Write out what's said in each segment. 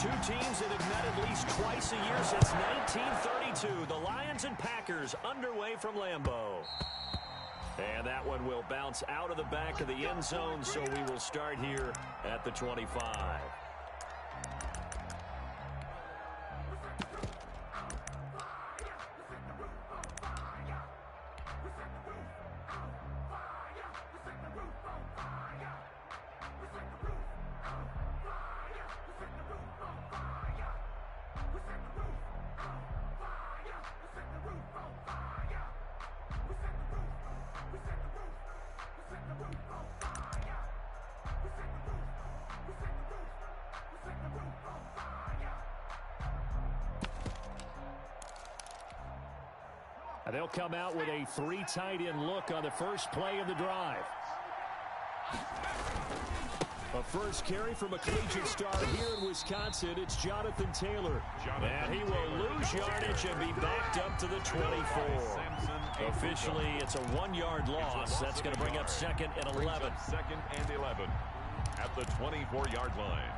two teams that have met at least twice a year since 1932. The Lions and Packers underway from Lambeau. And that one will bounce out of the back of the end zone, so we will start here at the 25. They'll come out with a three tight end look on the first play of the drive. A first carry from a collegiate star here in Wisconsin. It's Jonathan Taylor. And he will lose yardage and be backed up to the 24. Officially, it's a 1-yard loss. That's going to bring up 2nd and 11. 2nd and 11 at the 24-yard line.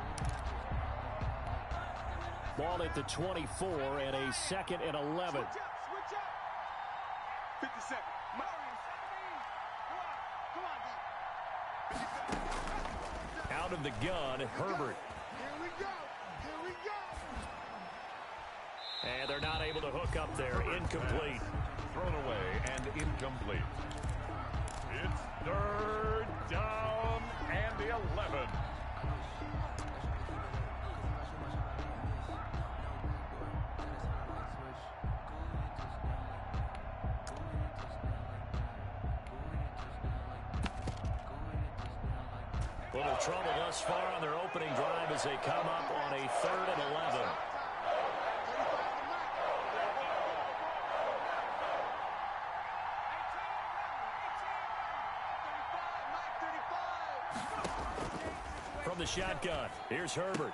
Ball at the 24 and a 2nd and 11. 57. Out of the gun, Herbert. Here we go. Here we go. And they're not able to hook up there. Incomplete. Thrown away and incomplete. It's 3rd down and 11. Little trouble thus far on their opening drive as they come up on a 3rd and 11. From the shotgun, here's Herbert.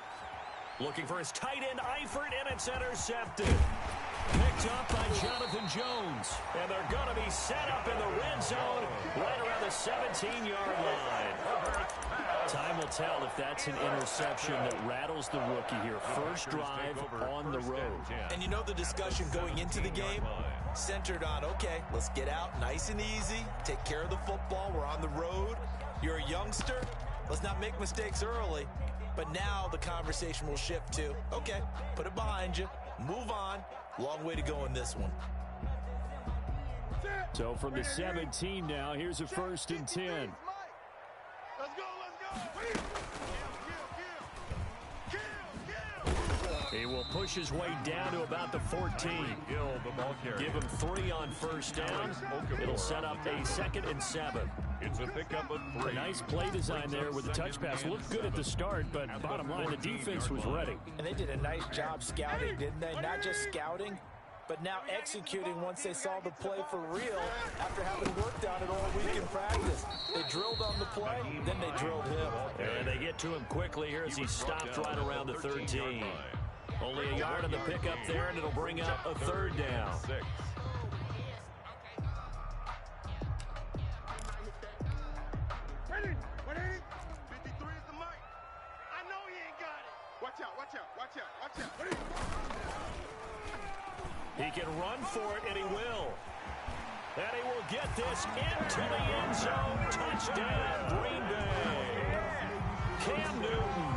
Looking for his tight end, Eifert, and it's intercepted. Picked up by Jonathan Jones. And they're going to be set up in the red zone right around the 17-yard line. Time will tell if that's an interception that rattles the rookie here. First drive on the road. And you know the discussion going into the game? Centered on, okay, let's get out nice and easy. Take care of the football. We're on the road. You're a youngster. Let's not make mistakes early. But now the conversation will shift to, okay, put it behind you. Move on. Long way to go in this one. So from the 17 now, here's a 1st and 10. Let's go, let's go. He will push his way down to about the 14. Give him 3 on first down. It'll set up a 2nd and 7. It's a pickup of 3. A nice play design there with the touch pass. Looked good at the start, but bottom line, the defense was ready. And they did a nice job scouting, didn't they? Not just scouting, but now executing once they saw the play for real after having worked on it all week in practice. They drilled on the play, then they drilled him. And they get to him quickly here as he stopped right around the 13. Only a yard on the pickup there, and it'll bring up a 3rd down. 6. Ready? 53 is the mic. I know he ain't got it. Watch out, watch out, watch out, watch out. Ready? He can run for it, and he will. And he will get this into the end zone. Touchdown, Green Bay. Cam Newton,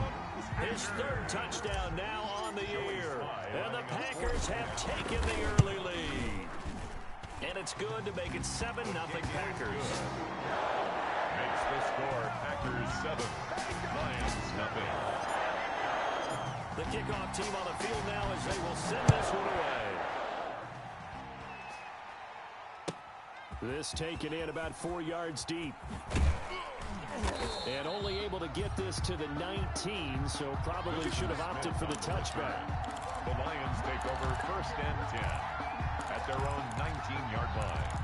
his 3rd touchdown now on the year. And the Packers have taken the early lead. And it's good to make it 7-0 Packers. Makes the score Packers 7, Lions nothing. The kickoff team on the field now as they will send this one away. This taken in about 4 yards deep. And only able to get this to the 19, so probably should have opted for the touchback. The Lions take over 1st and 10 at their own 19-yard line.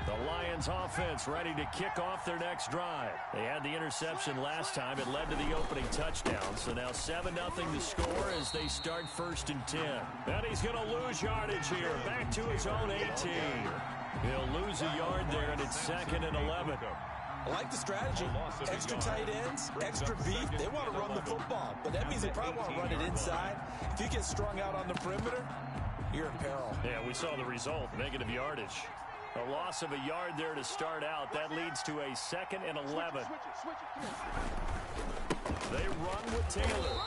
The Lions offense ready to kick off their next drive. They had the interception last time. It led to the opening touchdown. So now 7-0 to score as they start 1st and 10. And he's going to lose yardage here. Back to his own 18. He'll lose a yard there, and it's 2nd and 11. I like the strategy. Extra tight ends, extra beat. They want to run the football, but that means they probably want to run it inside. If you get strung out on the perimeter, you're in peril. Yeah, we saw the result, negative yardage. A loss of a yard there to start out. That leads to a 2nd and 11. They run with Taylor.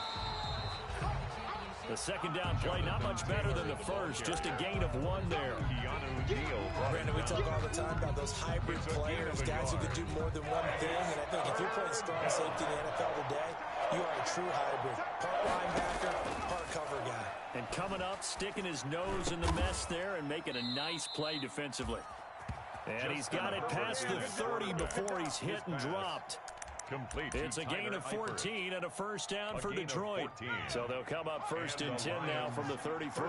The second down play, not much better than the first, just a gain of 1 there. Brandon, we talk all the time about those hybrid players, guys who can do more than one thing, and I think if you're playing strong safety in the NFL today, you are a true hybrid. Part linebacker, part cover guy. And coming up, sticking his nose in the mess there and making a nice play defensively. And he's got it past the 30 before he's hit and dropped. It's a gain of 14 and a first down for Detroit. So they'll come up 1st and 10 now from the 33.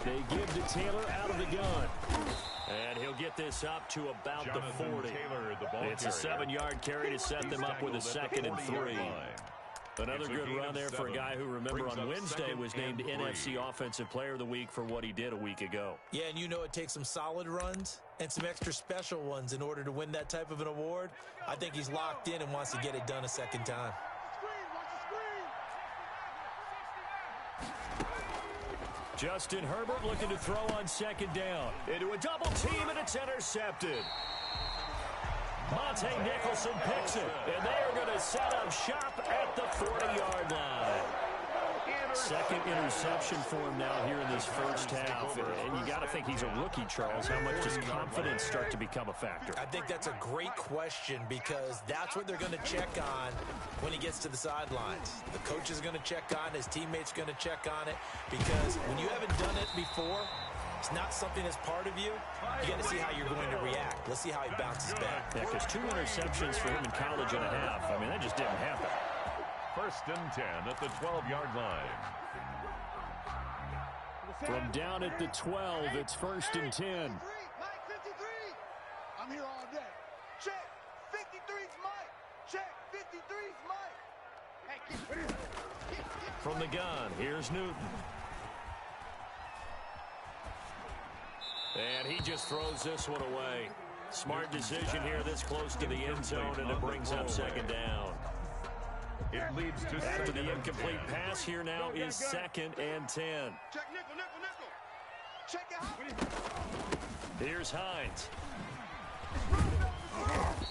They give to Taylor out of the gun. And he'll get this up to about the 40. It's a 7-yard carry to set them up with a 2nd and 3. Another good run there for a guy who, remember, on Wednesday was named NFC Offensive Player of the Week for what he did a week ago. Yeah, and you know it takes some solid runs and some extra special ones in order to win that type of an award. I think he's locked in and wants to get it done a second time. Justin Herbert looking to throw on 2nd down. Into a double team, and it's intercepted. Monte Nicholson picks it, and they are going to set up shop at the 40-yard line. 2nd interception for him now here in this first half. And you got to think he's a rookie, Charles. How much does confidence start to become a factor? I think that's a great question because that's what they're going to check on when he gets to the sidelines. The coach is going to check on it. His teammates are going to check on it because when you haven't done it before, it's not something that's part of you. You got to see how you're going to react. Let's see how he bounces back. Yeah, because 2 interceptions for him in college and a half. I mean, that just didn't happen. 1st and 10 at the 12-yard line. From down at the 12, it's 1st and 10. Mike 53. I'm here all day. Check. 53's Mike. Check. 53's Mike. Hey, From the gun, here's Newton. And he just throws this one away. Smart decision here this close to the end zone, and it brings up 2nd down. It leads to After the incomplete pass, here now is 2nd and 10. check nickel. Check out. Here's Hines.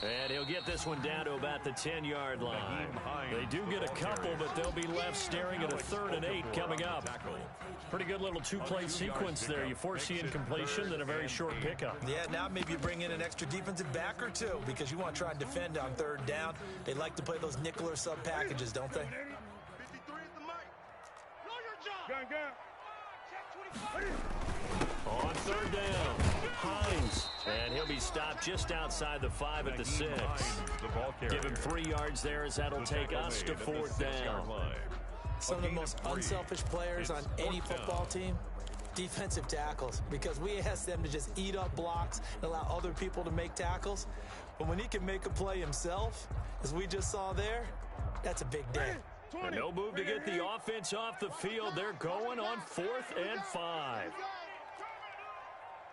And he'll get this one down to about the 10-yard line. They do get a couple, but they'll be left staring at a 3rd and 8 coming up. Pretty good little 2-play sequence there. You force the incompletion, then a very short pickup. Yeah, now maybe you bring in an extra defensive back or two because you want to try and defend on 3rd down. They like to play those nickel or sub packages, don't they? 53 is the Mike. Know your job. Gun. Check 25. On 3rd down, Hines. And he'll be stopped just outside the 5 at the 6. Give him 3 yards there as that'll take us to 4th down. Some of the most unselfish players on any football team, defensive tackles, because we ask them to just eat up blocks and allow other people to make tackles. But when he can make a play himself, as we just saw there, that's a big day. And no move to get the offense off the field. They're going on 4th and 5.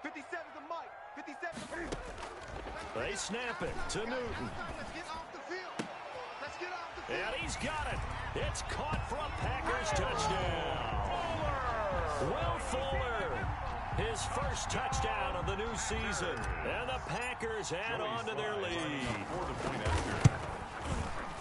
57 is the Mike. 57. They snap it to Newton. Let's get off the field. Let's get off the field. And he's got it. It's caught for a Packers touchdown. Will Fuller, his first touchdown of the new season. And the Packers add on to their lead.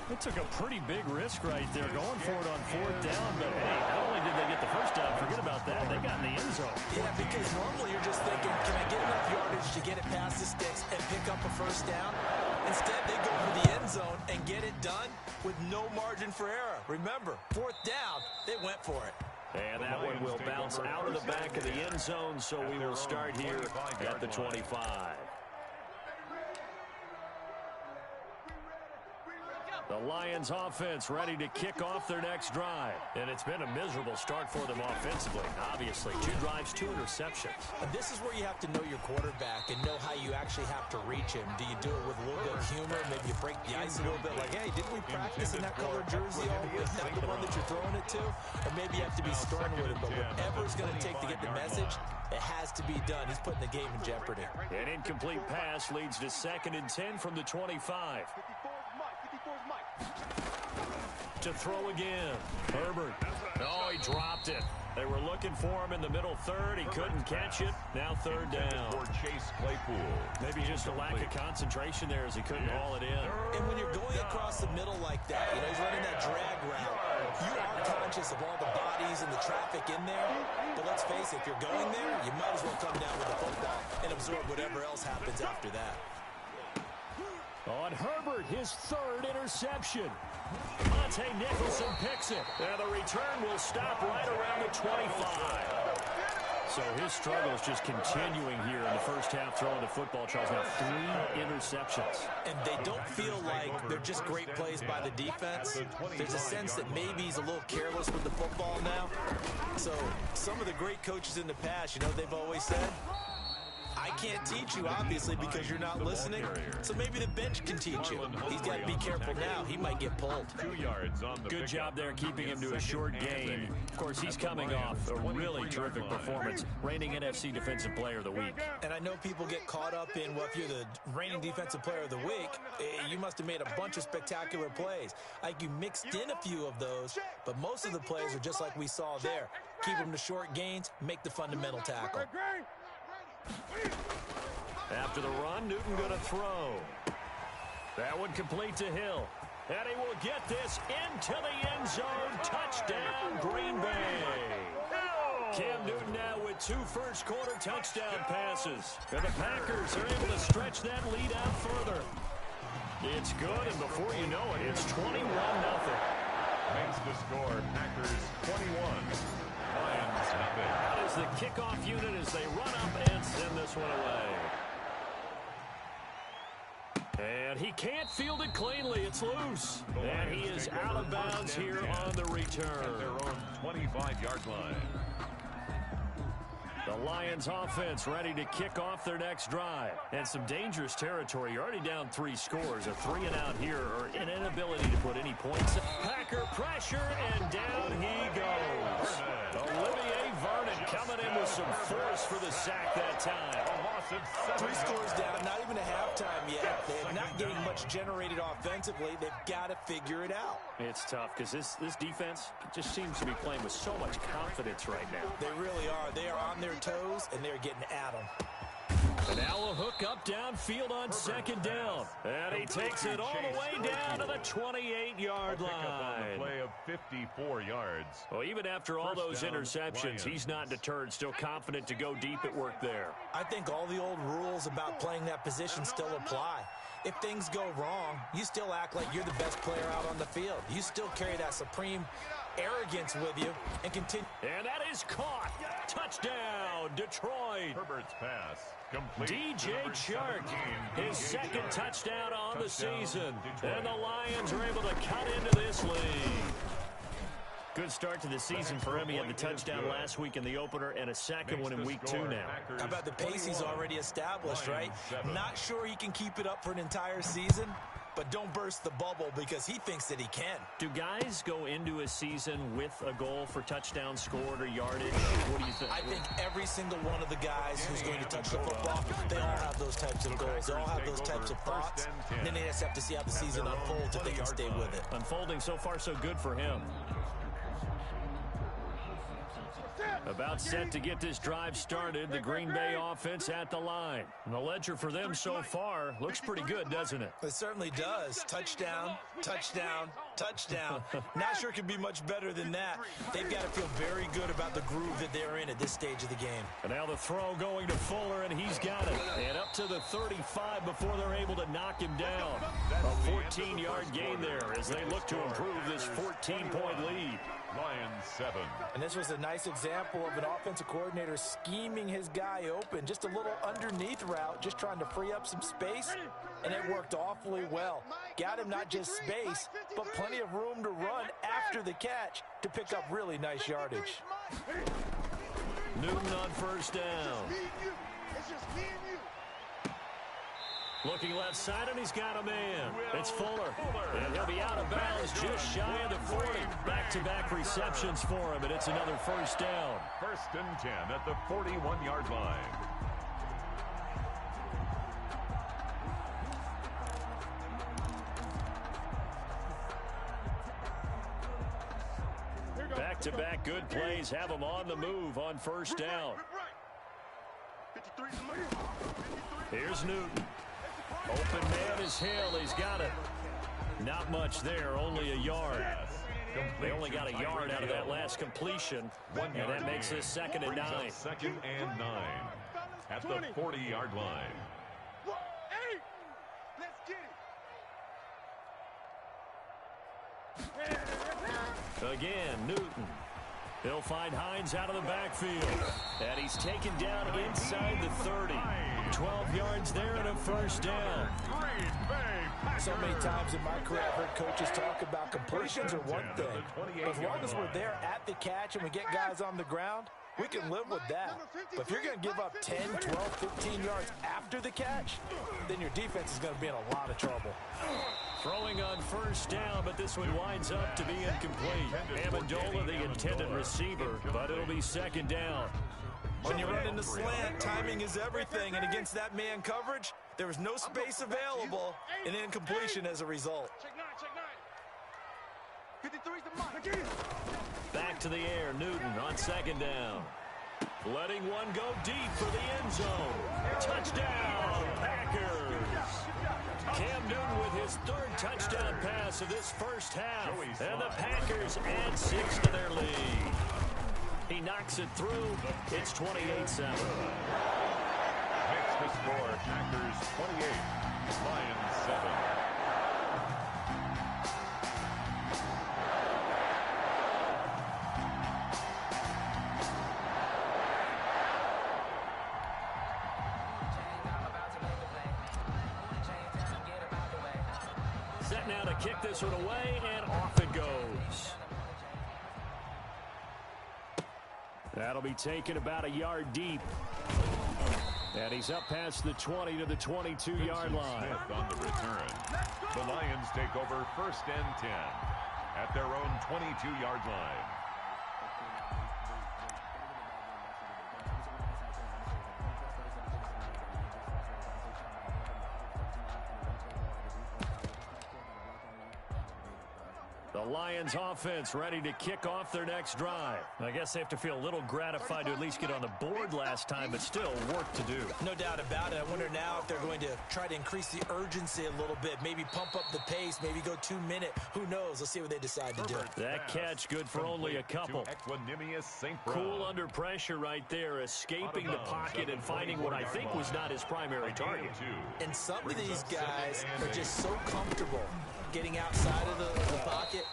They took a pretty big risk right there going for it on 4th down. But, hey, not only did they get the first down, forget about that, they got in the end zone. Yeah, because normally you're just thinking, can I get enough yardage to get it past the sticks and pick up a first down? Instead, they go for the end zone and get it done with no margin for error. Remember, 4th down, they went for it. And that one will bounce out of the back of the end zone, so we will start here at the 25. The Lions offense ready to kick off their next drive. And it's been a miserable start for them offensively, obviously. 2 drives, 2 interceptions. And this is where you have to know your quarterback and know how you actually have to reach him. Do you do it with a little bit of humor? Maybe you break the ice a little bit like, hey, didn't we practice in that colored jersey? Oh, is that the one that you're throwing it to? Or maybe you have to be stern with it. But whatever it's going to take to get the message, it has to be done. He's putting the game in jeopardy. An incomplete pass leads to 2nd and 10 from the 25. To throw again. Herbert. Oh, he dropped it. They were looking for him in the middle third. He couldn't catch it. Now 3rd down. For Chase Claypool. Maybe just a lack of concentration there as he couldn't haul it in. And when you're going across the middle like that, you know, he's running that drag route, you are conscious of all the bodies and the traffic in there. But let's face it, if you're going there, you might as well come down with the football and absorb whatever else happens after that. On Herbert, his 3rd interception. Monte Nicholson picks it. And the return will stop right around the 25. So his struggles just continuing here in the first half throwing the football. Charles, now 3 interceptions. And they don't feel like they're just great plays by the defense. There's a sense that maybe he's a little careless with the football now. So some of the great coaches in the past, you know, they've always said, I can't teach you, obviously, because you're not listening. So maybe the bench can teach you. He's got to be careful now. He might get pulled. 2 yards on the Good job there keeping him to a short gain. Of course, he's coming off a really terrific performance, reigning NFC Defensive Player of the Week. And I know people get caught up in, well, if you're the reigning Defensive Player of the Week, you must have made a bunch of spectacular plays. Like you mixed in a few of those, but most of the plays are just like we saw there. Keep them to short gains, make the fundamental tackle. After the run, Newton going to throw. That one complete to Hill. And he will get this into the end zone. Touchdown, Green Bay. Cam Newton now with 2 first-quarter touchdown passes. And the Packers are able to stretch that lead out further. It's good, and before you know it, it's 21-0. Makes the score, Packers 21. Lions nothing. That is the kickoff unit as they run up and send this one away. And he can't field it cleanly. It's loose. And he is out of bounds here on the return. At their own 25-yard line. The Lions offense ready to kick off their next drive. And some dangerous territory. You're already down 3 scores. A 3-and-out here or an inability to put any points. Packer pressure, and down he goes. Olivier Vernon coming in with some force for the sack that time. 3 scores down, not even a halftime yet. They're not getting much generated offensively. They've got to figure it out. It's tough because this defense just seems to be playing with so much confidence right now. They really are. They are on their toes, and they're getting at them. And now a hook up downfield on 2nd down. And he takes it all the way down to the 28-yard line. Play of 54 yards. Well, even after all those interceptions, he's not deterred, still confident to go deep at work there. I think all the old rules about playing that position still apply. If things go wrong, you still act like you're the best player out on the field. You still carry that supreme arrogance with you and continue. And that is caught. Touchdown, Detroit. Herbert's pass. Complete. DJ Chark, his 2nd touchdown on the season. And the Lions are able to cut into this lead. Good start to the season for him. He had the touchdown last week in the opener and a 2nd one in week 2 now. How about the pace he's already established, right? Not sure he can keep it up for an entire season, but don't burst the bubble because he thinks that he can. Do guys go into a season with a goal for touchdown scored or yardage? What do you think? I think every single one of the guys who's going to touch the football, they all have those types of goals. They all have those types of thoughts. And then they just have to see how the season unfolds if they can stay with it. Unfolding so far so good for him. About set to get this drive started. The Green Bay offense at the line. And the ledger for them so far looks pretty good, doesn't it? It certainly does. Touchdown, touchdown, touchdown. Not sure it could be much better than that. They've got to feel very good about the groove that they're in at this stage of the game. And now the throw going to Fuller, and he's got it. And up to the 35 before they're able to knock him down. A 14-yard gain there as they look to improve this 14-point lead. Lions 7. And this was a nice example example of an offensive coordinator scheming his guy open. Just a little underneath route, just trying to free up some space, and it worked awfully well. Got him not just space, but plenty of room to run after the catch to pick up really nice yardage. Newton on first down. It's just me and you. Looking left side, and he's got a man. It's Fuller. And he'll be out of bounds just shy of the 40. Back-to-back receptions for him, and it's another first down. 1st and 10 at the 41-yard line. Back-to-back good plays have him on the move on first down. Here's Newton. Open man is Hill. He's got it. Not much there, only a yard. They only got a yard out of that last completion, and that makes this 2nd and 9. 2nd and 9 at the 40-yard line. Hey, let's get it. Again, Newton. He'll find Hines out of the backfield. And he's taken down inside the 30. 12 yards there and a first down. So many times in my career, I've heard coaches talk about completions are one thing. But as long as we're there at the catch and we get guys on the ground, we can live with that. But if you're going to give up 10, 12, 15 yards after the catch, then your defense is going to be in a lot of trouble. Throwing on first down, but this one winds up to be incomplete. Amendola, the intended receiver, but it'll be 2nd down. When you run into slant, timing is everything, and against that man coverage, there was no space available, and incompletion as a result. Check 9, check 9. 53's the mark. Back to the air, Newton on 2nd down. Letting one go deep for the end zone. Touchdown, Packers. Cam Newton with his 3rd touchdown pass of this first half. And the Packers add 6 to their lead. He knocks it through. It's 28-7. Makes the score Packers 28, Lions 7. Set now to kick this one away, and off it goes. That'll be taken about a yard deep. And he's up past the 20 to the 22-yard line. Smith on the return. The Lions take over 1st and 10 at their own 22-yard line. The Lions offense ready to kick off their next drive. I guess they have to feel a little gratified to at least get on the board last time, but still work to do. No doubt about it. I wonder now if they're going to try to increase the urgency a little bit, maybe pump up the pace, maybe go 2-minute. Who knows? Let's see what they decide to do. That catch good for only a couple. Cool under pressure right there, escaping the pocket and finding what I think was not his primary target. And some of these guys are just so comfortable getting outside of the pocket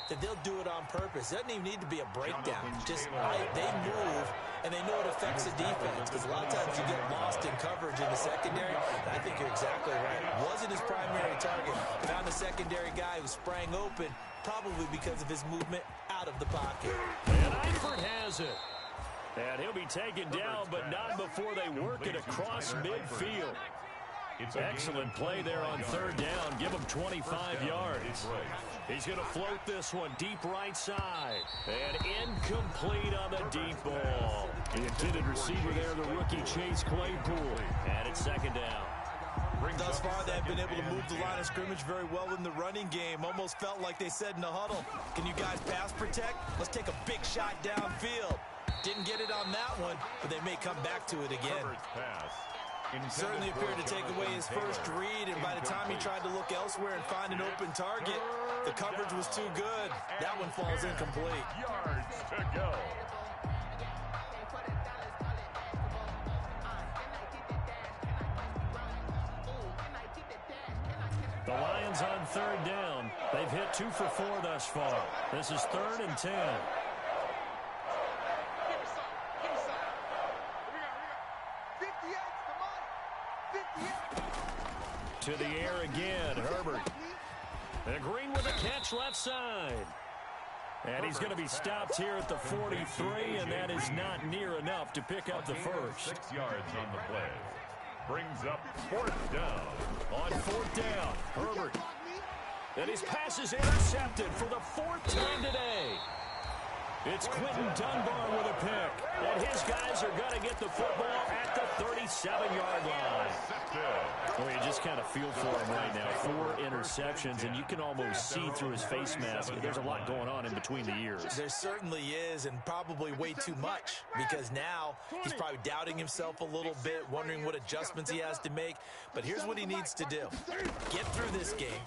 that they'll do it on purpose. It doesn't even need to be a breakdown. Just they move, and they know it affects the defense, because a lot of times you get lost in coverage in the secondary. And I think you're exactly right. Wasn't his primary target. Found a secondary guy who sprang open, probably because of his movement out of the pocket. And Eifert has it. And he'll be taken down, but not before they work it across midfield. Excellent play there on 3rd down. Give him 25 yards. He's going to float this one deep right side. And incomplete on the deep ball. The intended receiver there, the rookie Chase Claypool. And it's 2nd down. Thus far, they've been able to move the line of scrimmage very well in the running game. Almost felt like they said in the huddle, can you guys pass protect? Let's take a big shot downfield. Didn't get it on that one, but they may come back to it again. Certainly appeared to take away his first read, and by the time he tried to look elsewhere and find an open target, the coverage was too good. That one falls incomplete. Yards to go. The Lions on 3rd down. They've hit 2 for 4 thus far. This is 3rd and 10. To the air again, Herbert. Agreeing with the catch left side. And he's going to be stopped here at the 43, and that is not near enough to pick up the first. 6 yards on the play. Brings up 4th down. On 4th down, Herbert. And his pass is intercepted for the 4th time today. It's Quinton Dunbar with a pick. And his guys are going to get the football at the 37-yard line. Well, you just kind of feel for him right now. 4 interceptions, and you can almost see through his face mask. There's a lot going on in between the ears. There certainly is, and probably way too much, because now he's probably doubting himself a little bit, wondering what adjustments he has to make. But here's what he needs to do. Get through this game,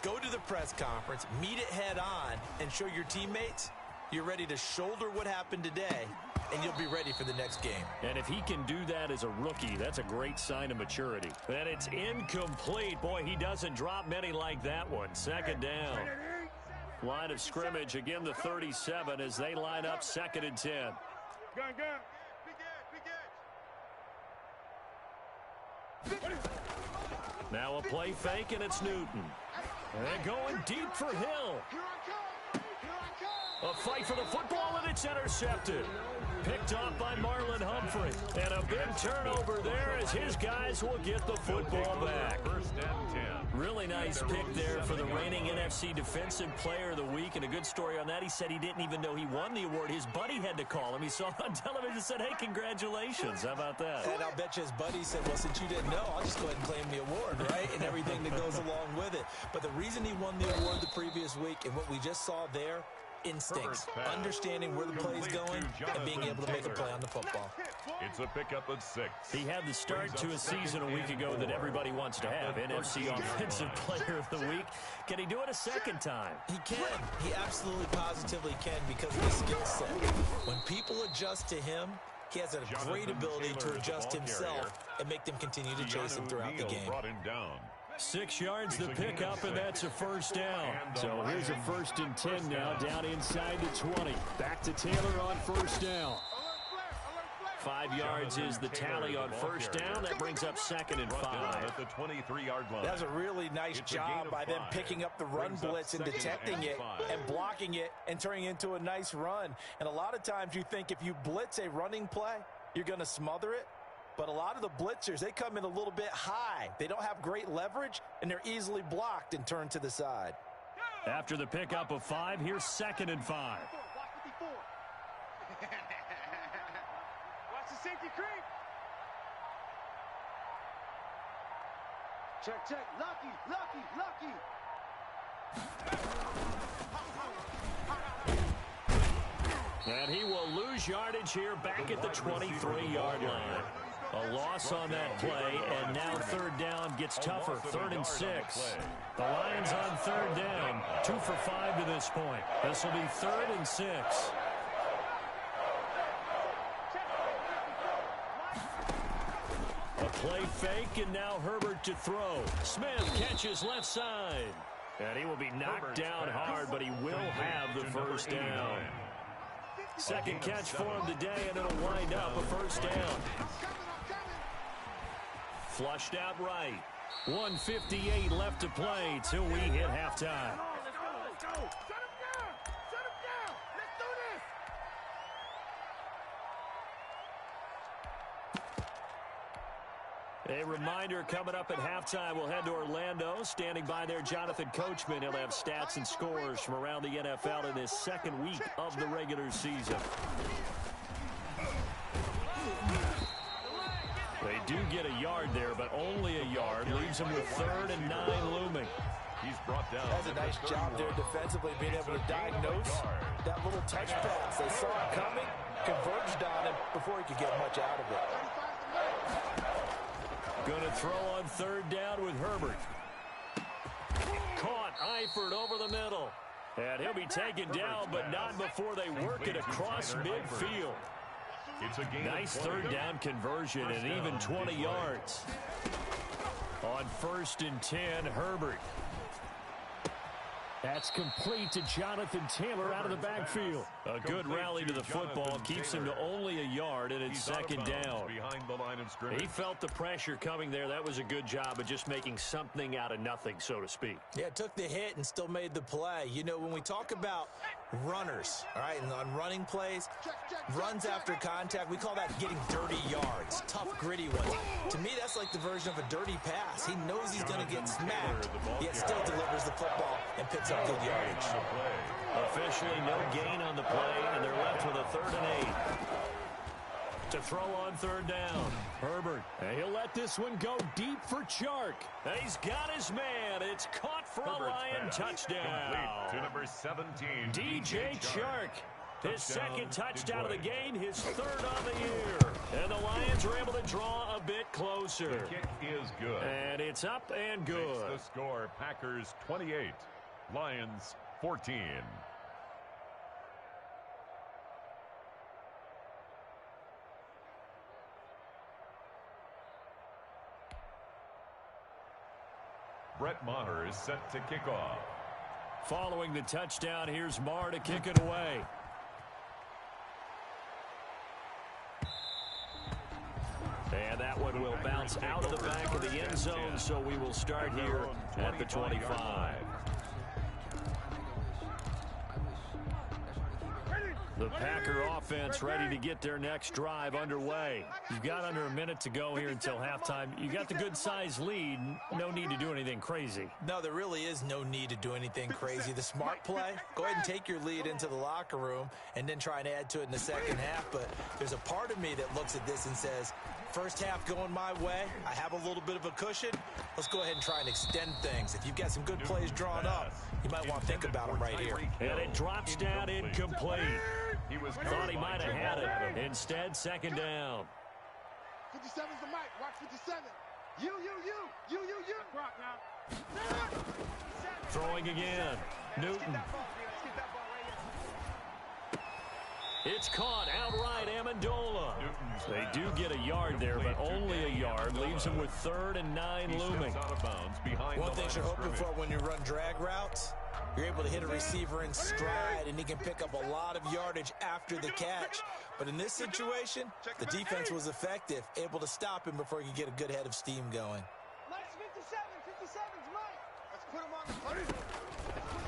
go to the press conference, meet it head on, and show your teammates you're ready to shoulder what happened today, and you'll be ready for the next game. And if he can do that as a rookie, that's a great sign of maturity. And it's incomplete. Boy, he doesn't drop many like that one. 2nd down. Line of scrimmage, again the 37 as they line up 2nd and 10. Now a play fake, and it's Newton. And going deep for Hill. A fight for the football, and it's intercepted. Picked off by Marlon Humphrey. And a big turnover there as his guys will get the football back. 1st and 10. Really nice pick there for the reigning NFC Defensive Player of the Week. And a good story on that. He said he didn't even know he won the award. His buddy had to call him. He saw it on television and said, hey, congratulations. How about that? And I'll bet you his buddy said, well, since you didn't know, I'll just go ahead and claim the award, right? And everything that goes along with it. But the reason he won the award the previous week and what we just saw there, instincts, understanding where the play is going, and being able to make a play on the football. It's a pickup at 6. He had the start to a season a week ago that everybody wants to have. NFC Offensive Player of the Week. Can he do it a second time? He can. He absolutely positively can because of his skill set. When people adjust to him, he has a great ability to adjust himself and make them continue to chase him throughout the game. 6 yards the pickup, and that's a 1st down. So here's a 1st and 10 now, down inside the 20. Back to Taylor on 1st down. 5 yards is the tally on 1st down. That brings up 2nd and 5. At the 23-yard line. That's a really nice job by them picking up the run blitz and detecting it and blocking it and turning it into a nice run. And a lot of times you think if you blitz a running play, you're going to smother it. But a lot of the blitzers, they come in a little bit high. They don't have great leverage, and they're easily blocked and turned to the side. After the pickup of 5, here's 2nd and 5. Watch the safety creep. Check. Lucky. And he will lose yardage here back at the 23-yard line. A loss on that play, and now 3rd down gets tougher. 3rd and 6. The Lions on 3rd down. 2 for 5 to this point. This will be 3rd and 6. A play fake, and now Herbert to throw. Smith catches left side. And he will be knocked down hard, but he will have the 1st down. 2nd catch for him today, and it'll wind up a 1st down. Flushed out right. 1:58 left to play till we hit halftime. Let's go. Shut him down. Let's do this. A reminder coming up at halftime, we'll head to Orlando. Standing by there, Jonathan Coachman. He'll have stats and scores from around the NFL in his 2nd week of the regular season. They do get a yard there, but only a yard. Leaves them with 3rd and 9 looming. He's brought down. That's a nice job there defensively, being able to diagnose that little touch pass. They saw it coming, converged on him before he could get much out of it. Going to throw on 3rd down with Herbert. Caught Eifert over the middle. And he'll be taken down, but not before they work it across midfield. Nice 3rd down conversion and even 20 yards. On 1st and 10, Herbert. That's complete to Jonathan Taylor out of the backfield. A good rally to the football keeps him to only a yard, and it's second down. Behind the line of scrimmage. He felt the pressure coming there. That was a good job of just making something out of nothing, so to speak. Yeah, took the hit and still made the play. You know, when we talk about runners, all right, and on running plays, runs after contact, we call that getting dirty yards, tough, gritty ones. To me, that's like the version of a dirty pass. He knows he's going to get smacked, yet still delivers the football and picks up good yardage. Officially no gain on the play, and they're left with a 3rd and 8. To throw on 3rd down. Herbert, he'll let this one go deep for Chark. He's got his man. It's caught for a Lion touchdown. To number 17, DJ Chark. His second touchdown of the game, his 3rd on the year. And the Lions are able to draw a bit closer. The kick is good. And it's up and good. Makes the score Packers 28, Lions 14. Brett Maher is set to kick off. Following the touchdown, here's Maher to kick it away. And that one will bounce out of the back of the end zone, so we will start here at the 25. The Packer offense ready to get their next drive underway. You've got under a minute to go here until halftime. You got the good-sized lead. No need to do anything crazy. No, there really is no need to do anything crazy. The smart play, go ahead and take your lead into the locker room and then try and add to it in the second half. But there's a part of me that looks at this and says, first half going my way, I have a little bit of a cushion. Let's go ahead and try and extend things. If you've got some good plays drawn up, you might want to think about them right here. And it drops down incomplete. Thought he might have had it. Instead, second down. 57's the mic. Watch 57. You. Rock now. Throwing again. Newton. It's caught outright, Amendola. They do get a yard there, but only a yard. Leaves him with 3rd and 9 looming. One thing you're hoping for when you run drag routes, you're able to hit a receiver in stride, and he can pick up a lot of yardage after the catch. But in this situation, the defense was effective, able to stop him before he could get a good head of steam going. Nice 57's Mike. Let's put him on the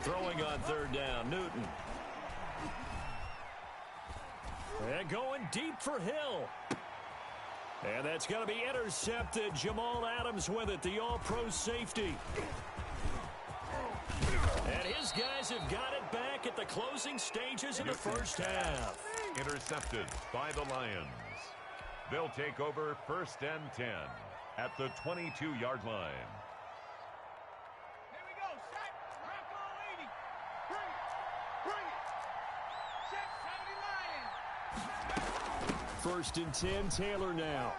Throwing on 3rd down, Newton. And going deep for Hill. And that's going to be intercepted. Jamal Adams with it, the all-pro safety. And his guys have got it back at the closing stages of the first half. Intercepted by the Lions. They'll take over 1st and 10 at the 22-yard line. Here we go. Set. Rock on 80. Bring it. Set 70 Lions. 1st and 10, Taylor now.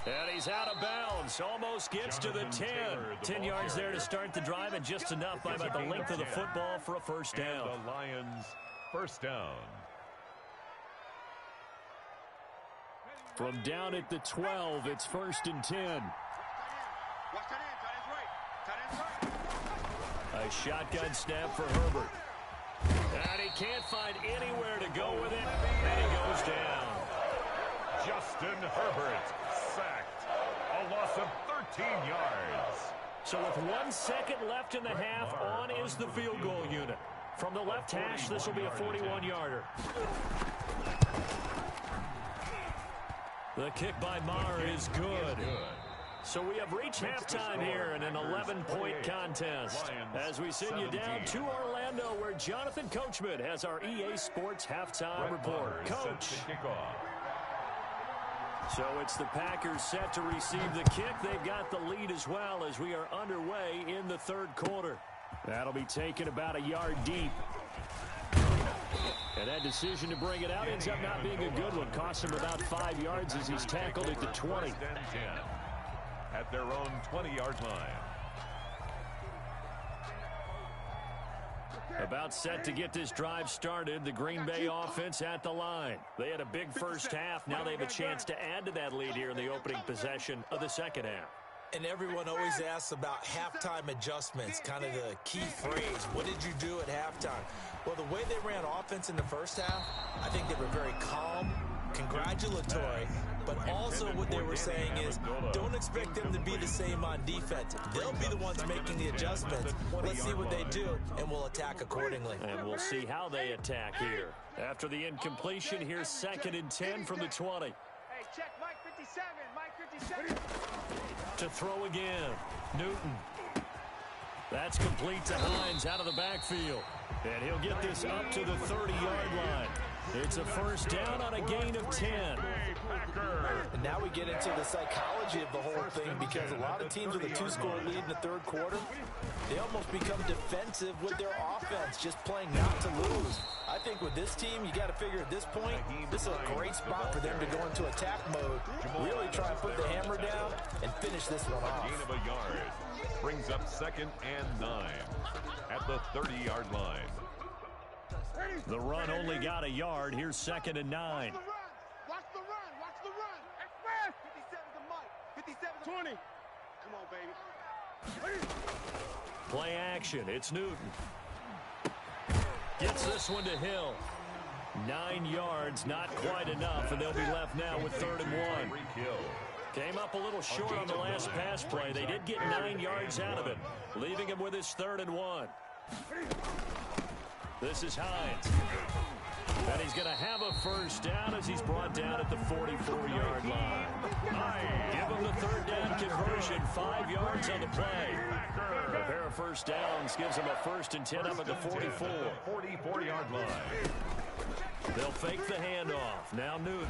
And he's out of bounds. Almost gets to the 10. 10 yards there to start the drive, and just enough by about the length of the football for a first down. And the Lions' first down. From down at the 12, it's 1st and 10. Watch that end. Tight end's right. A shotgun snap for Herbert. And he can't find anywhere to go with it, and he goes down. Justin Herbert sacked. A loss of 13 yards. So with 1 second left in the half, on is the field goal unit. From the left hash, this will be a 41-yarder. The kick by Maher is good. So we have reached halftime here in an 11-point contest. As we send you down to Orlando, where Jonathan Coachman has our EA Sports halftime report. Coach. So it's the Packers set to receive the kick. They've got the lead as well as we are underway in the 3rd quarter. That'll be taken about a yard deep. And that decision to bring it out ends up not being a good one. Cost him about 5 yards as he's tackled at the 20. 1st and 10 at their own 20-yard line. About set to get this drive started. The Green Bay offense at the line. They had a big first half. Now they have a chance to add to that lead here in the opening possession of the second half. And everyone always asks about halftime adjustments, kind of the key phrase. What did you do at halftime? Well, the way they ran offense in the first half, I think they were very calm, congratulatory, but also what they were saying is don't expect them to be the same on defense. They'll be the ones making the adjustments. Let's see what they do, and we'll attack accordingly. And we'll see how they attack here. After the incompletion, here's 2nd and 10 from the 20. Hey, check Mike 57. Mike 57. To throw again. Newton. That's complete to Hines out of the backfield. And he'll get this up to the 30-yard line. It's a first down on a gain of 10. And now we get into the psychology of the whole thing, because a lot of teams with a 2-score lead in the third quarter, they almost become defensive with their offense, just playing not to lose. I think with this team, you got to figure at this point, this is a great spot for them to go into attack mode, really try and put the hammer down and finish this one off. Gain of a yard brings up 2nd and 9 at the 30-yard line. The run only got a yard. Here's 2nd and 9. Watch the run. Watch the run. Express. 57 to Mike. 57 20. Come on, baby. Play action. It's Newton. Gets this one to Hill. 9 yards, not quite enough, and they'll be left now with 3rd and 1. Came up a little short on the last pass play. They did get 9 yards out of it, leaving him with his 3rd and 1. This is Hines. And he's going to have a first down as he's brought down at the 44-yard line. Give him the 3rd down conversion, 5 yards on the play. A pair of first downs gives him a 1st and 10 up at the 44. 44-yard line. They'll fake the handoff. Now Newton.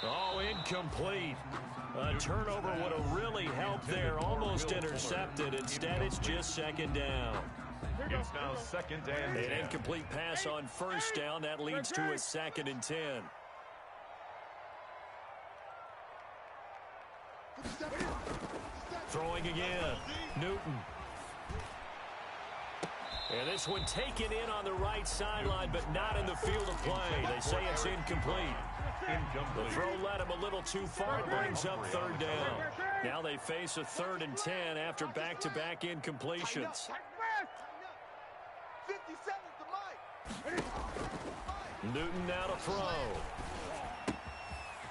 Oh, incomplete. A turnover would have really helped there. Almost intercepted. Instead, it's just 2nd down. It's now 2nd and 10. An incomplete pass on first down. That leads to a 2nd and 10. Throwing again. Newton. And this one taken in on the right sideline, but not in the field of play. They say it's incomplete. The throw led him a little too far. It brings up 3rd down. Now they face a 3rd and 10 after back-to-back incompletions. 57 to Mike. Newton now to throw.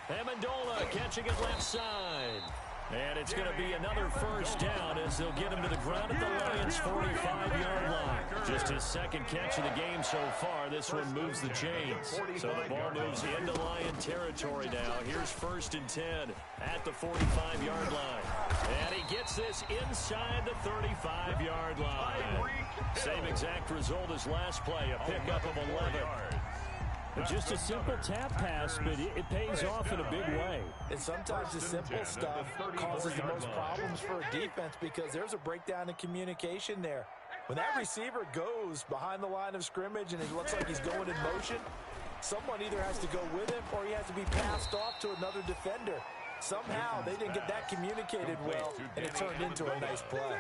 Amendola catching it left side. And it's going to be another first down as they'll get him to the ground at the Lions' 45-yard line. Just his 2nd catch of the game so far. This one moves the chains. So the ball moves into Lion territory now. Here's 1st and 10 at the 45-yard line. And he gets this inside the 35-yard line. Same exact result as last play, a pickup of 11. Just a simple tap pass, but it pays off in a big way. And sometimes the simple stuff causes the most problems for a defense, because there's a breakdown in communication there. When that receiver goes behind the line of scrimmage and it looks like he's going in motion, someone either has to go with him or he has to be passed off to another defender. Somehow they didn't get that communicated well, and it turned into a nice play.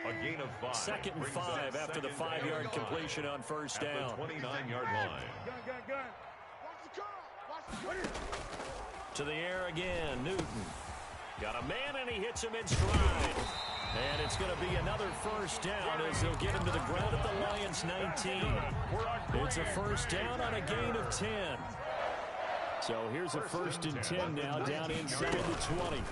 A gain of 5. 2nd and 5 after the 5-yard completion on first down. At the 29-yard line. To the air again, Newton. Got a man, and he hits him in stride. And it's going to be another first down as they'll get him to the ground at the Lions' 19. It's a first down on a gain of 10. So here's a 1st and 10 now down inside the 20.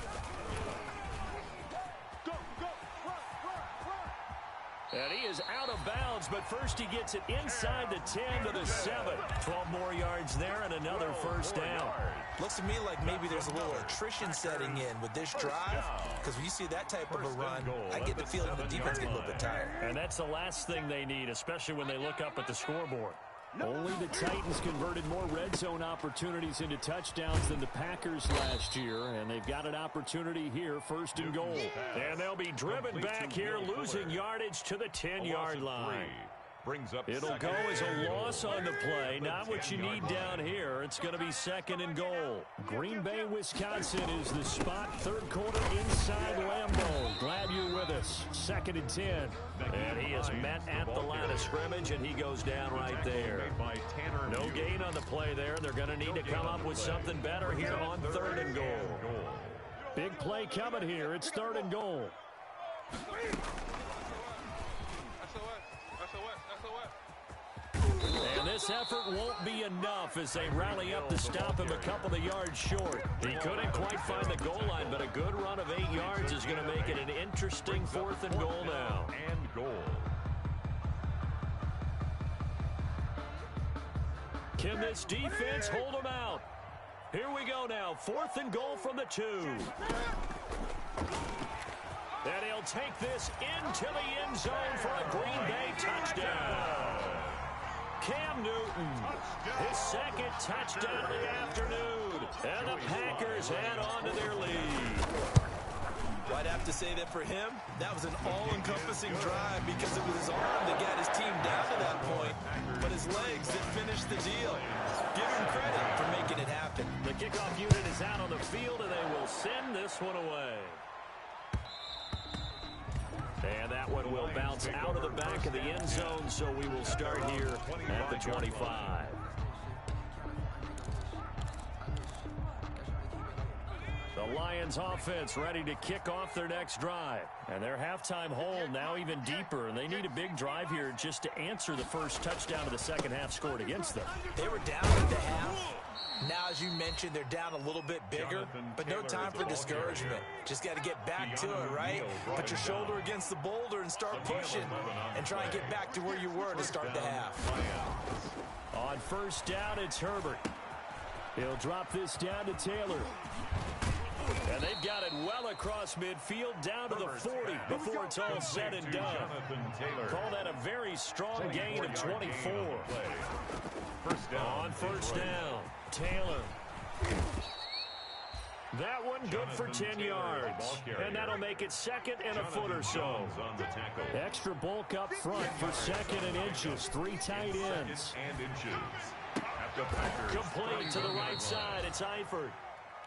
And he is out of bounds, but first he gets it inside the 10 to the 7. 12 more yards there and another first down. Looks to me like maybe there's a little attrition setting in with this drive, because when you see that type of a run, I get the feeling the defense gets a little bit tired. And that's the last thing they need, especially when they look up at the scoreboard. Only the Titans converted more red zone opportunities into touchdowns than the Packers last year, and they've got an opportunity here, 1st and goal. And they'll be driven back here, losing yardage to the 10-yard line. It'll go as a loss on the play, not what you need down here. It's going to be 2nd and goal. Green Bay, Wisconsin is the spot, 3rd quarter inside Lambeau. Glad you're with us. 2nd and 10. And he is met at the line of scrimmage, and he goes down right there. No gain on the play there. They're going to need to come up with something better here on 3rd and goal. Big play coming here. It's 3rd and goal. And this effort won't be enough as they rally up to stop him a couple of yards short. He couldn't quite find the goal line, but a good run of 8 yards is going to make it an interesting 4th and goal now. And goal. Can this defense hold him out? Here we go now. 4th and goal from the 2. And he'll take this into the end zone for a Green Bay touchdown. Cam Newton, his 2nd touchdown of the afternoon. And the Packers add on to their lead. I'd have to say that for him, that was an all-encompassing drive because it was his arm that got his team down to that point, but his legs that finished the deal. Give him credit for making it happen. The kickoff unit is out on the field, and they will send this one away. And that one will bounce out of the back of the end zone, so we will start here at the 25. The Lions offense ready to kick off their next drive. And their halftime hole now even deeper, and they need a big drive here just to answer the first touchdown of the second half scored against them. They were down at the half. Now, as you mentioned, they're down a little bit bigger, but no time for discouragement. Just got to get back to it, right? Put your shoulder against the boulder and start pushing and try and get back to where you were to start the half. On 1st down, it's Herbert. He'll drop this down to Taylor. And they've got it well across midfield down to the 40 before it's all said and done. Call that a very strong gain of 24. On 1st down, Taylor. That one good for 10 yards. And that'll make it 2nd and a foot or so. Extra bulk up front for 2nd and inches. 3 tight ends. Complete to the right side. It's Eifert.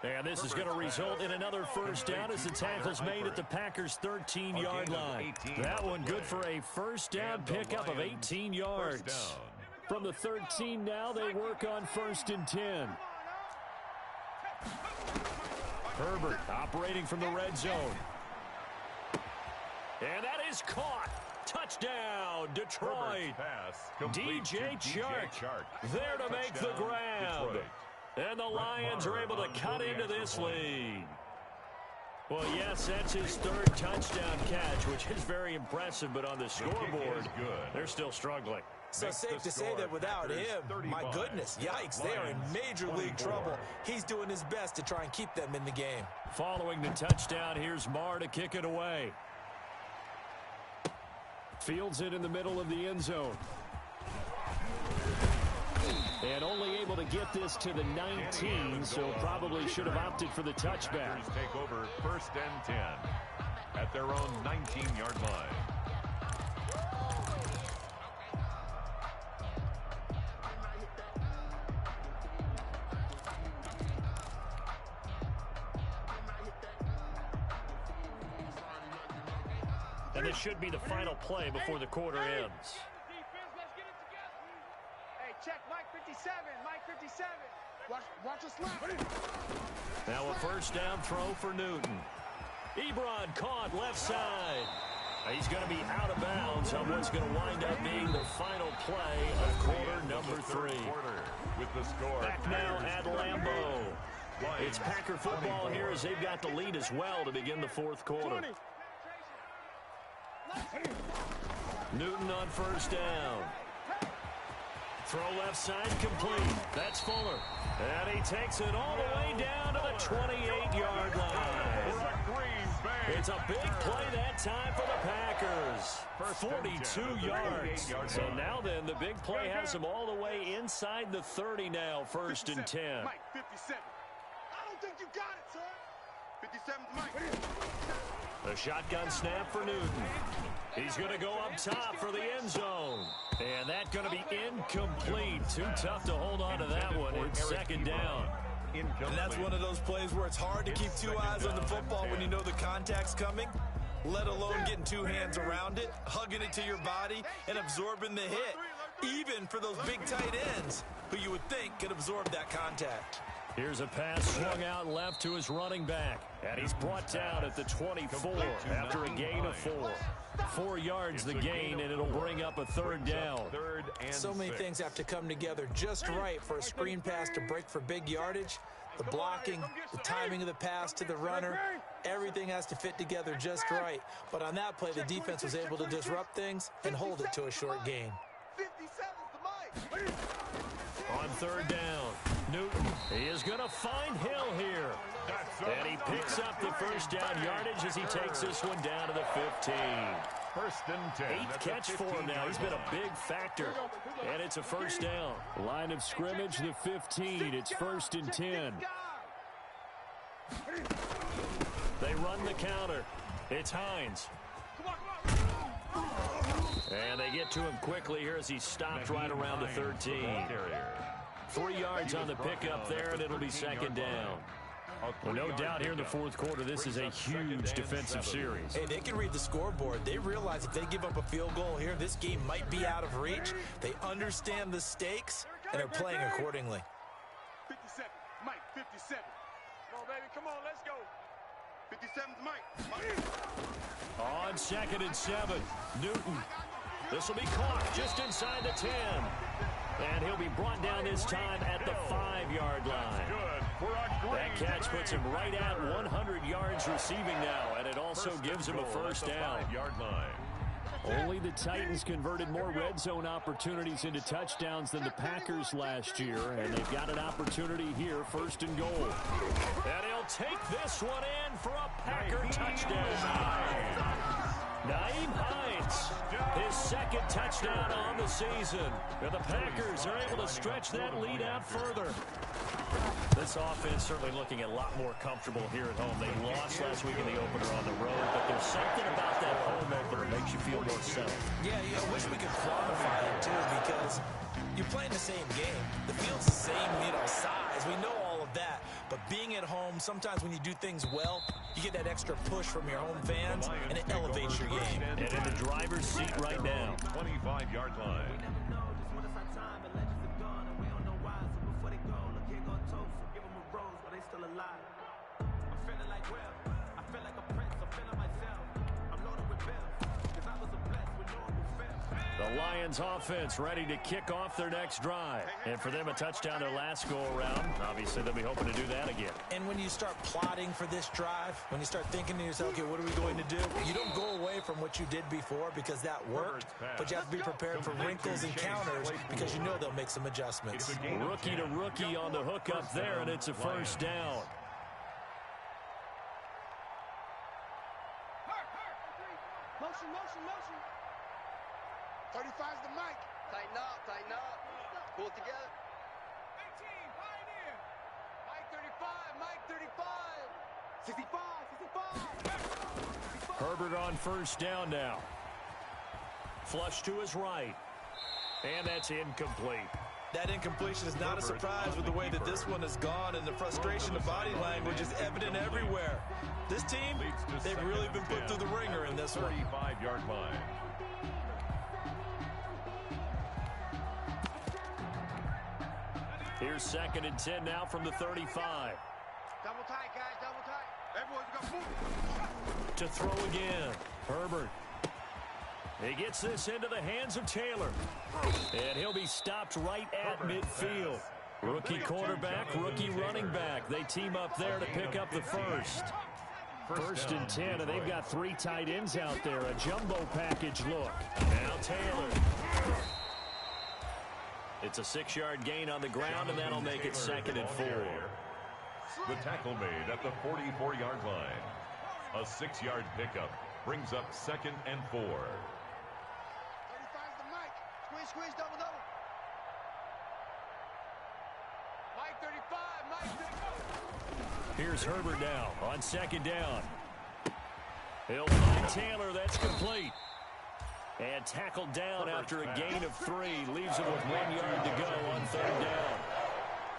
And this is going to result in another 1st down as the tackle's made at the Packers' 13-yard line. That one good for a 1st down pickup of 18 yards. From the 13 now, they work on 1st and 10. Herbert operating from the red zone. And that is caught. Touchdown, Detroit. DJ Chark there to make the grab. And the Lions are able to cut into this lead. Well, yes, that's his 3rd touchdown catch, which is very impressive, but on the scoreboard, they're still struggling. So safe to say that without him, my goodness, yikes, they are in major league trouble. He's doing his best to try and keep them in the game. Following the touchdown, here's Marr to kick it away. Fields it in the middle of the end zone. And only able to get this to the 19, so probably should have opted for the touchback. Take over 1st and 10 at their own 19-yard line. And this should be the final play before the quarter ends. Check Mike 57, Mike 57. Watch us slap. Now a 1st down throw for Newton. Ebron caught left side. He's going to be out of bounds on what's going to wind up being the final play of quarter number 3. With the score. Back now at Lambeau. It's Packer football here as they've got the lead as well to begin the 4th quarter. Newton on 1st down. Throw left side complete. That's Fuller. And he takes it all the way down to the 28-yard line. It's a big play that time for the Packers. 42 yards. So now then, the big play has them all the way inside the 30 now, 1st and 10. Mike 57. I don't think you got it, son. 57's Mike. A shotgun snap for Newton. He's going to go up top for the end zone. And that's going to be incomplete. Too tough to hold on to that one. It's 2nd down. And that's one of those plays where it's hard to keep 2 eyes on the football when you know the contact's coming, let alone getting 2 hands around it, hugging it to your body, and absorbing the hit, even for those big tight ends who you would think could absorb that contact. Here's a pass swung out left to his running back. And he's brought down at the 24 after a gain of 4. 4 yards the gain, and it'll bring up a third down. So many things have to come together just right for a screen pass to break for big yardage. The blocking, the timing of the pass to the runner, everything has to fit together just right. But on that play, the defense was able to disrupt things and hold it to a short gain. On third down, Newton, he is going to find Hill here. And he picks up the first down yardage as he takes this one down to the 15. First and 10. 8th catch for him now. He's been a big factor. And it's a first down. Line of scrimmage, the 15. It's 1st and 10. They run the counter. It's Hines. And they get to him quickly here as he stopped right around the 13. 3 yards on the pickup there, and it'll be second down. Well, no doubt here in the fourth quarter, this is a huge defensive series. Hey, they can read the scoreboard. They realize if they give up a field goal here, this game might be out of reach. They understand the stakes, and are playing accordingly. 57, Mike, 57. Come on, baby, come on, let's go. 57's Mike. On 2nd and 7, Newton. This will be caught just inside the 10. And he'll be brought down this time at the 5-yard line. That catch puts him right at 100 yards receiving now, and it also gives him a first down. Only the Titans converted more red zone opportunities into touchdowns than the Packers last year, and they've got an opportunity here, 1st and goal. And he'll take this one in for a Packer touchdown. Nyheim Hines, his 2nd touchdown on the season. And the Packers are able to stretch that lead out further. This offense certainly looking a lot more comfortable here at home. They lost last week in the opener on the road, but there's something about that home opener that makes you feel more settled. Yeah, I wish we could quantify it, too, because you're playing the same game. The field's the same, size. We know all of that. But being at home, sometimes when you do things well, you get that extra push from your home fans, and it elevates your game. And in the driver's seat right now. 25-yard line. The Lions offense ready to kick off their next drive. And for them, a touchdown their last go-around. Obviously, they'll be hoping to do that again. And when you start plotting for this drive, when you start thinking to yourself, okay, what are we going to do? You don't go away from what you did before because that worked, but you have to be prepared for wrinkles and counters because you know they'll make some adjustments. Rookie to rookie on the hook up there, and it's a first down. Motion, motion, motion. 35's the Mike. Tighten up. Pull it together. 18, Pioneer. Mike 35, 65. Herbert on first down now. Flush to his right. And that's incomplete. That incompletion is not a surprise with the way that this one has gone, and the frustration of body language is evident everywhere. This team, they've really been put through the ringer in this one. 35-yard line. Here's 2nd and 10 now from the 35. Double tight, guys, double tight. Everyone's got to move. To throw again. Herbert. He gets this into the hands of Taylor. And he'll be stopped right at midfield. Rookie quarterback, rookie running back. They team up there to pick up the first. 1st and 10, and they've got 3 tight ends out there. A jumbo package look. Now Taylor. It's a 6-yard gain on the ground, and that'll make it 2nd and 4. The tackle made at the 44-yard line. A 6-yard pickup brings up 2nd and 4. 35's the Mike. Squeeze, double. Mike 35, Here's Herbert now on 2nd down. He'll find Taylor. That's complete. And tackled down after a gain of 3. Leaves him with 1 yard to go on 3rd down.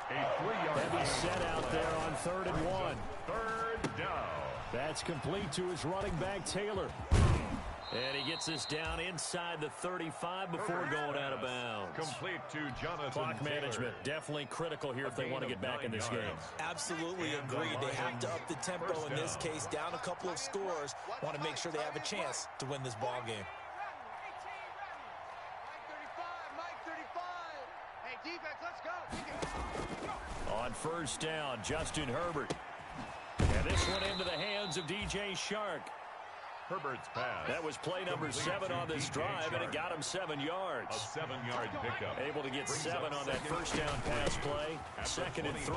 A 3-yard Heavy set out there on 3rd and 1. 3rd down. That's complete to his running back, Taylor. And he gets this down inside the 35 before going out of bounds. Complete to Jonathan Clock Taylor. management definitely critical here if they want to get back in this game. Absolutely agreed. They have to up the tempo in this case, down a couple of scores. Want to make sure they have a chance to win this ball game. Mike 35. Hey, defense, let's go. On first down, Justin Herbert. And this one into the hands of DJ Shark. Herbert's pass. That was play number 7 on this drive, and it got him 7 yards. A 7-yard pickup. Able to get 7 on that first down pass play. Second and 3.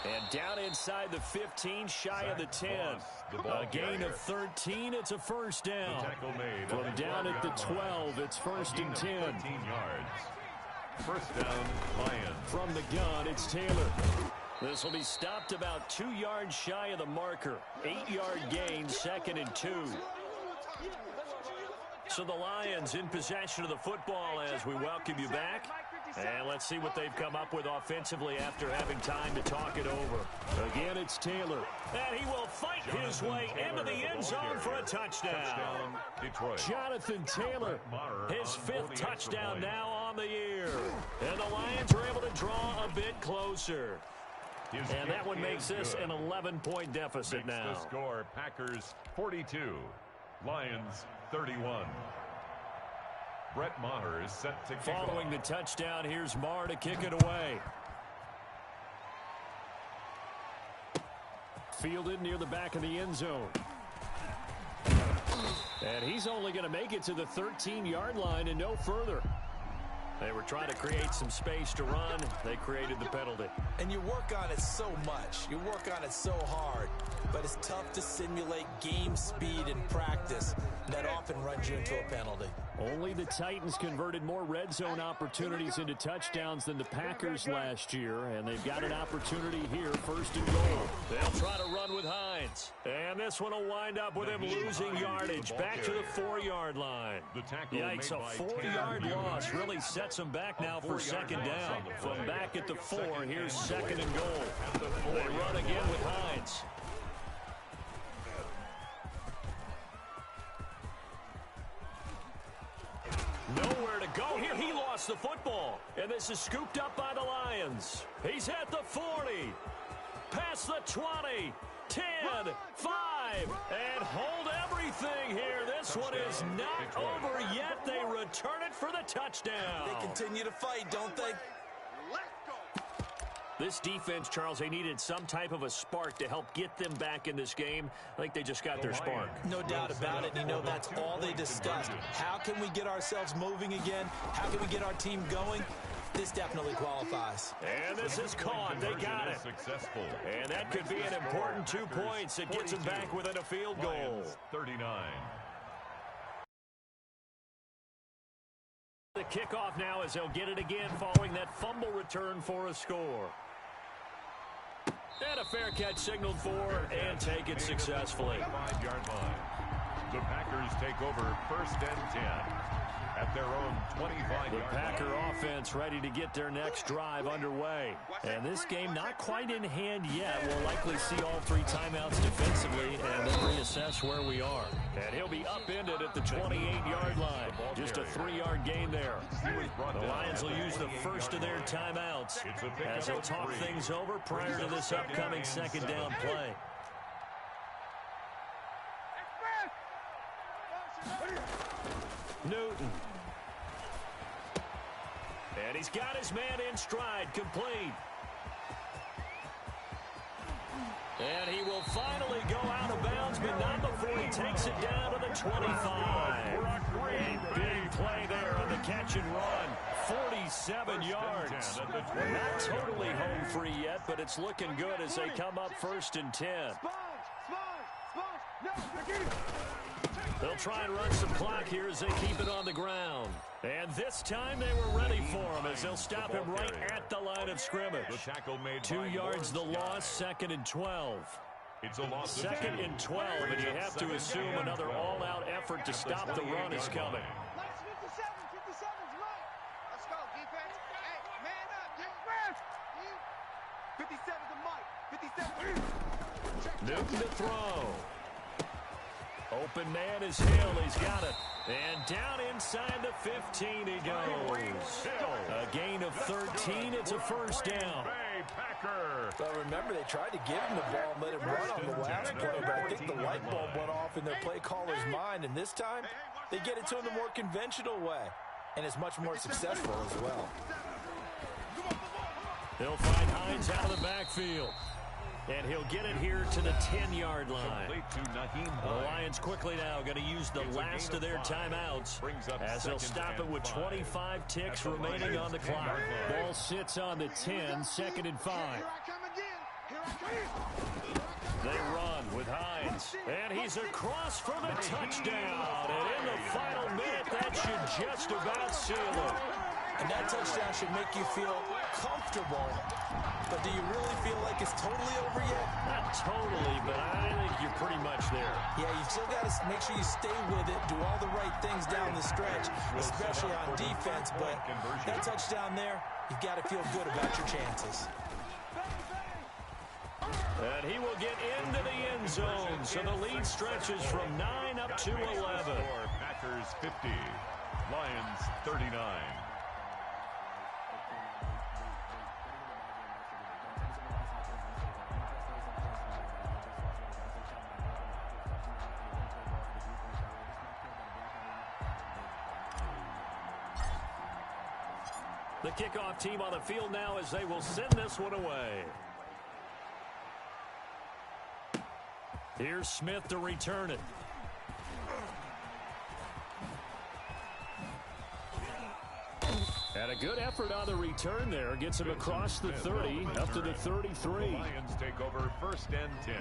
And down inside the 15, shy of the 10. A gain of 13, it's a first down. From down at the 12, it's first and 10. 13 yards. First down, Lions. From the gun, it's Taylor. This will be stopped about 2 yards shy of the marker. 8-yard gain, second and 2. So the Lions in possession of the football as we welcome you back. And let's see what they've come up with offensively after having time to talk it over. Again, it's Taylor. And he will fight his way into the end zone for a touchdown. Detroit. Jonathan Taylor, his 5th touchdown now on the year. And the Lions are able to draw a bit closer. And that one makes this an 11-point deficit now. The score, Packers 42, Lions 31. Brett Maher is set to kick Following off. the touchdown, here's Maher to kick it away. Fielded near the back of the end zone. And he's only going to make it to the 13-yard line and no further. They were trying to create some space to run. They created the penalty. And you work on it so much. You work on it so hard. But it's tough to simulate game speed in practice. That often runs you into a penalty. Only the Titans converted more red zone opportunities into touchdowns than the Packers last year, and they've got an opportunity here, first and goal. They'll try to run with Hines. And this one will wind up with him losing yardage back to the 4-yard line. Yikes, a 4-yard loss really sets them back now for second down. From back at the 4, here's second and goal. They run again with Hines. Nowhere to go here. He lost the football. And this is scooped up by the Lions. He's at the 40. Past the 20. 10. 5. And hold everything here. This one is not over yet. They return it for the touchdown. They continue to fight, don't they? This defense, Charles, they needed some type of a spark to help get them back in this game. I think they just got their spark. No doubt about it. You know, that's all they discussed. How can we get ourselves moving again? How can we get our team going? This definitely qualifies. And this is caught. They got it. Successful. And that could be an important 2 points. It gets them back within a field goal. 39. The kickoff now as they'll get it again following that fumble return for a score. And a fair catch signaled for and take it successfully. 5-yard line. The Packers take over first and 10 at their own 25-yard line. The Packer offense ready to get their next drive underway. And this game not quite in hand yet. We'll likely see all 3 timeouts defensively and then reassess where we are. And he'll be upended at the 28-yard line. Just a 3-yard gain there. The Lions will use the first of their timeouts as they'll talk things over prior to this upcoming second down play. Newton. And he's got his man in stride, complete. And he will finally go out of bounds, but not before he takes it down to the 25. A big play there on the catch and run. 47 yards. Not totally home free yet, but it's looking good as they come up first and 10. They'll try and run some clock here as they keep it on the ground. And this time they were ready for him as they'll stop him right at the line of scrimmage. 2 yards the loss, second and 12. It's a loss. Second and 12, and you have to assume another all-out effort to stop the run is coming. 57's right. Let's go, defense. Hey, man up, defense. 57's the mic. 57. Newton to throw. Open man is Hill. He's got it. And down inside the 15 he goes. A gain of 13. It's a first down. Well, remember, they tried to give him the ball and let him run on the last play, but I think the light bulb went off in their play caller's mind, and this time they get it to him the more conventional way, and it's much more successful as well. They'll find Hines out of the backfield. And he'll get it here to the 10-yard line. The Lions quickly now going to use the last of their timeouts as they'll stop it with 25 ticks remaining on the clock. Ball sits on the 10, 2nd and 5. They run with Hines. And he's across for the touchdown. And in the final minute, that should just about seal it. And that touchdown should make you feel comfortable. But do you really feel like it's totally over yet? Not totally, but I think you're pretty much there. Yeah, you still got to make sure you stay with it, do all the right things down the stretch, especially on defense. But that touchdown there, you've got to feel good about your chances. And he will get into the end zone. So the lead stretches from 9 up to 11. Packers 50, Lions 39. The kickoff team on the field now as they will send this one away. Here's Smith to return it. And a good effort on the return there. Gets him across the 30 up to the 33. The Lions take over 1st and 10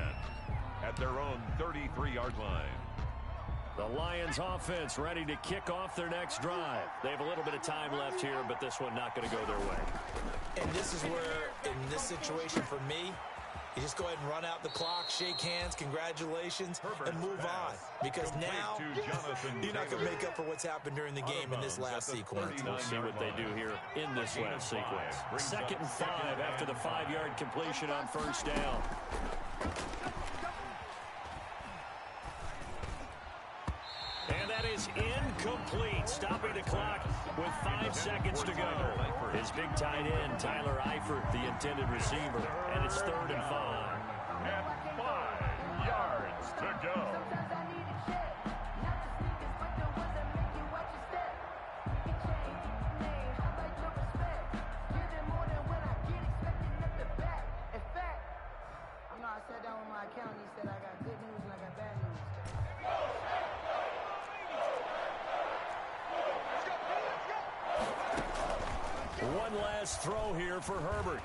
at their own 33-yard line. The Lions offense ready to kick off their next drive. They have a little bit of time left here, but this one not going to go their way. And this is where, in this situation for me, you just go ahead and run out the clock, shake hands, congratulations, and move on. Because now, you're not going to make up for what's happened during the game in this last sequence. We'll see what they do here in this last sequence. 2nd and 5 after the 5-yard completion on 1st down. And that is incomplete, stopping the clock with 5 seconds to go. His big tight end, Tyler Eifert, the intended receiver. And it's 3rd and 5. And 5 yards to go. I sat down with my accountant. He said I got good news and I got bad news. One last throw here for Herbert.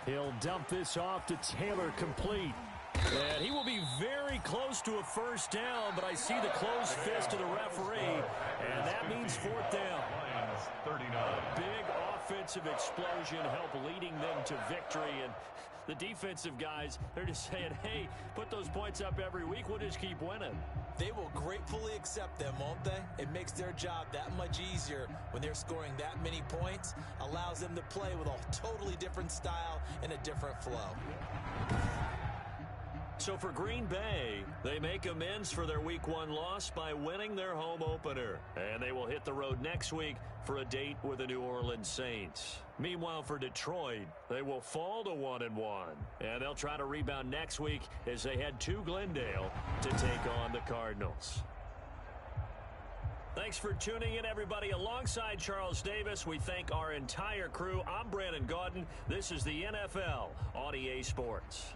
He'll dump this off to Taylor, complete. And he will be very close to a 1st down, but I see the closed fist of the referee, and that means 4th down. Lions 39. Big offensive explosion help leading them to victory, and the defensive guys, they're just saying, hey, put those points up every week, we'll just keep winning. They will gratefully accept them, won't they? It makes their job that much easier when they're scoring that many points, allows them to play with a totally different style and a different flow. So for Green Bay, they make amends for their Week 1 loss by winning their home opener. And they will hit the road next week for a date with the New Orleans Saints. Meanwhile, for Detroit, they will fall to 1-1. And they'll try to rebound next week as they head to Glendale to take on the Cardinals. Thanks for tuning in, everybody. Alongside Charles Davis, we thank our entire crew. I'm Brandon Gaudin. This is the NFL on EA Sports.